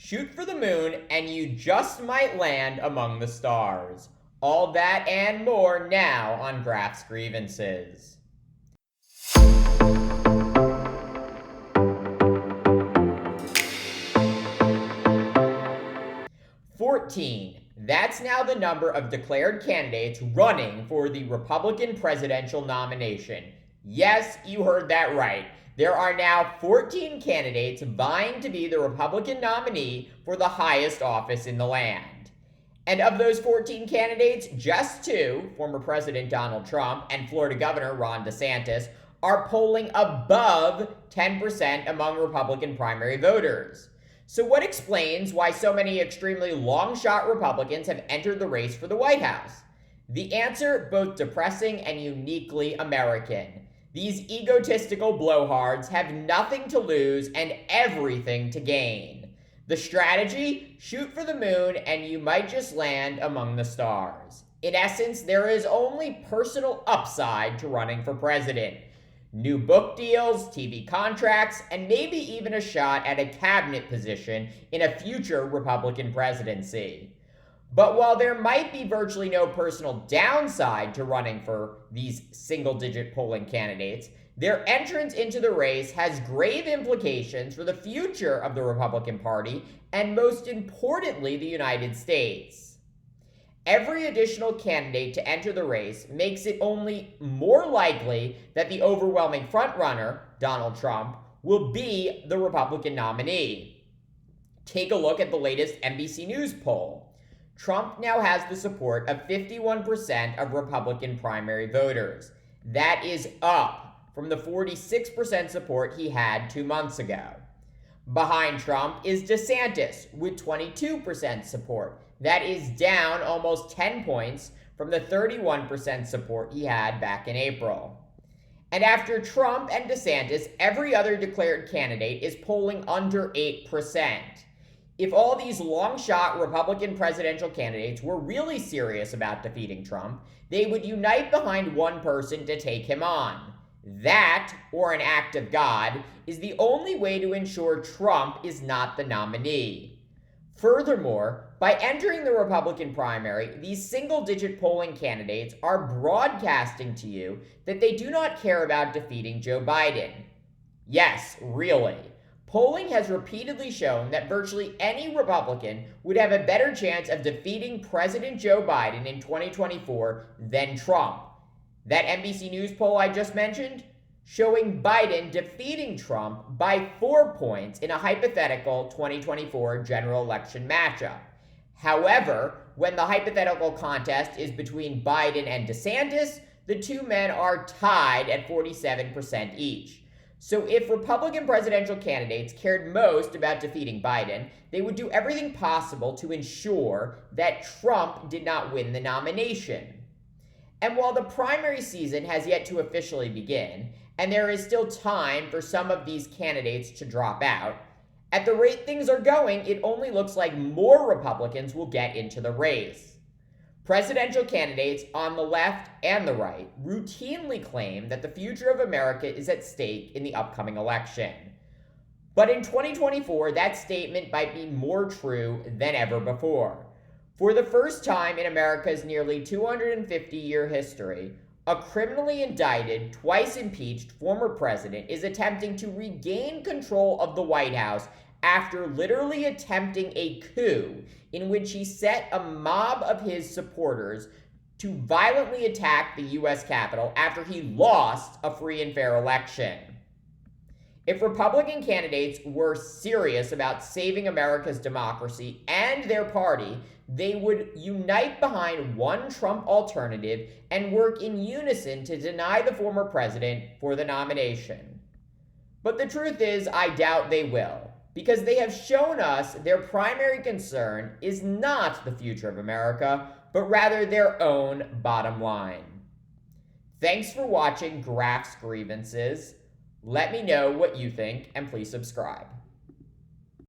Shoot for the moon, and you just might land among the stars. All that and more now on Graph's Grievances. 14. That's now the number of declared candidates running for the Republican presidential nomination. Yes, you heard that right. There are now 14 candidates vying to be the Republican nominee for the highest office in the land. And of those 14 candidates, just two, former President Donald Trump and Florida Governor Ron DeSantis, are polling above 10% among Republican primary voters. So what explains why so many extremely long-shot Republicans have entered the race for the White House? The answer, both depressing and uniquely American. These egotistical blowhards have nothing to lose and everything to gain. The strategy? Shoot for the moon and you might just land among the stars. In essence, there is only personal upside to running for president. New book deals, TV contracts, and maybe even a shot at a cabinet position in a future Republican presidency. But while there might be virtually no personal downside to running for these single-digit polling candidates, their entrance into the race has grave implications for the future of the Republican Party and, most importantly, the United States. Every additional candidate to enter the race makes it only more likely that the overwhelming frontrunner, Donald Trump, will be the Republican nominee. Take a look at the latest NBC News poll. Trump now has the support of 51% of Republican primary voters. That is up from the 46% support he had 2 months ago. Behind Trump is DeSantis with 22% support. That is down almost 10 points from the 31% support he had back in April. And after Trump and DeSantis, every other declared candidate is polling under 8%. If all these long-shot Republican presidential candidates were really serious about defeating Trump, they would unite behind one person to take him on. That, or an act of God, is the only way to ensure Trump is not the nominee. Furthermore, by entering the Republican primary, these single-digit polling candidates are broadcasting to you that they do not care about defeating Joe Biden. Yes, really. Polling has repeatedly shown that virtually any Republican would have a better chance of defeating President Joe Biden in 2024 than Trump. That NBC News poll I just mentioned, showing Biden defeating Trump by 4 points in a hypothetical 2024 general election matchup. However, when the hypothetical contest is between Biden and DeSantis, the two men are tied at 47% each. So if Republican presidential candidates cared most about defeating Biden, they would do everything possible to ensure that Trump did not win the nomination. And while the primary season has yet to officially begin, and there is still time for some of these candidates to drop out, at the rate things are going, it only looks like more Republicans will get into the race. Presidential candidates on the left and the right routinely claim that the future of America is at stake in the upcoming election. But in 2024, that statement might be more true than ever before. For the first time in America's nearly 250-year history, a criminally indicted, twice impeached former president is attempting to regain control of the White House after literally attempting a coup in which he set a mob of his supporters to violently attack the U.S. Capitol after he lost a free and fair election. If Republican candidates were serious about saving America's democracy and their party, they would unite behind one Trump alternative and work in unison to deny the former president for the nomination. But the truth is, I doubt they will, because they have shown us their primary concern is not the future of America, but rather their own bottom line. Thanks for watching Graph's Grievances. Let me know what you think, and please subscribe.